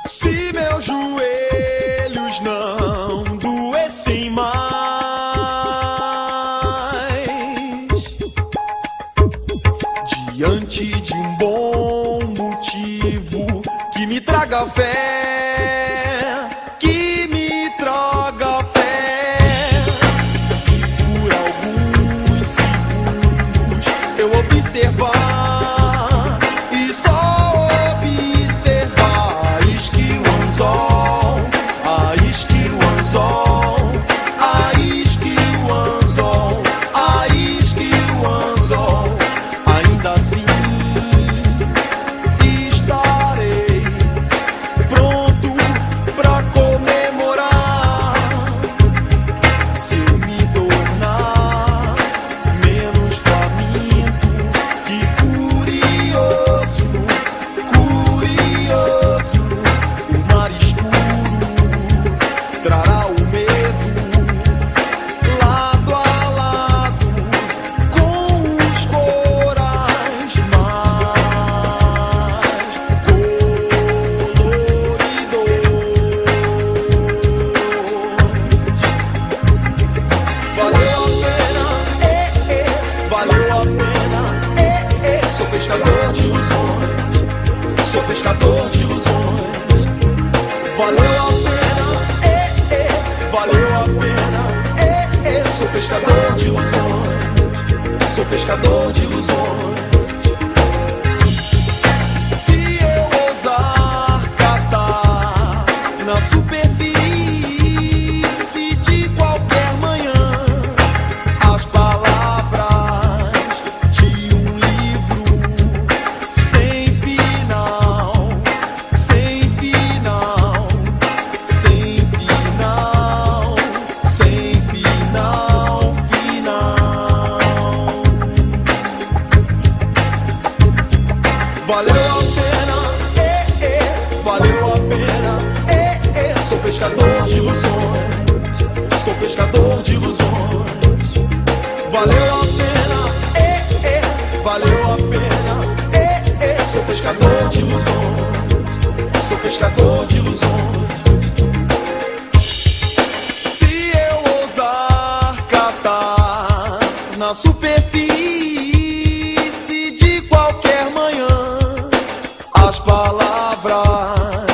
Se meus joelhos não doessem mais, diante de um bom motivo que me traga fé, que me traga fé. Se por alguns segundos eu observar e só observar, isque o anzol, a isque o anzol, a isque o anzol, a isque o anzol, ainda assim estarei pronto pra comemorar. Se eu me tornar menos faminto, que curioso, curioso, o mar escuro trará o medo lado a lado com os corais mais coloridos. Valeu a pena, valeu a pena, sou pescador de ilusões, sou pescador de ilusões. Valeu a pena, valeu a pena, sou pescador de ilusões, sou pescador de ilusões. Se eu ousar catar na superfície de qualquer manhã as palavras de um livro sem final, sem final, sem final, sem final, final. Valeu a pena, valeu a pena, sou pescador de ilusões, sou pescador de ilusões. Valeu a pena, valeu a pena, sou pescador de ilusões, sou pescador de ilusões. Se eu ousar catar na superfície de qualquer manhã as palavras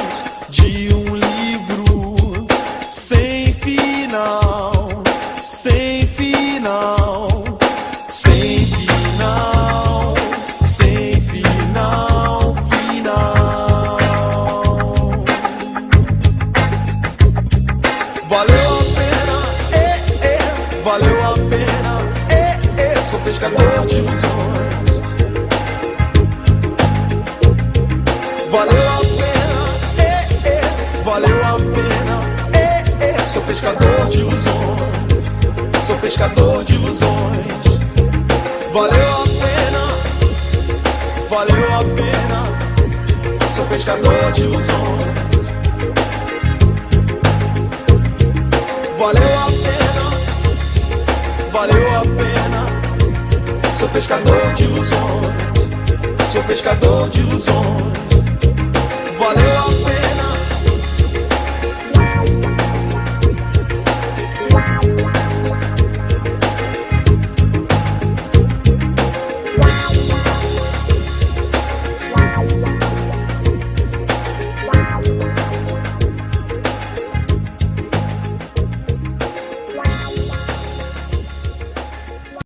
de um livro sem final, sem final, sem final, sem final, final. Valeu a pena, valeu a pena, sou pescador de ilusões. Valeu a pena, valeu a pena, sou pescador de ilusões, sou pescador de ilusões. Valeu a pena, valeu a pena, sou pescador de ilusões. Valeu a pena, valeu a pena, sou pescador de ilusões, sou pescador de ilusões.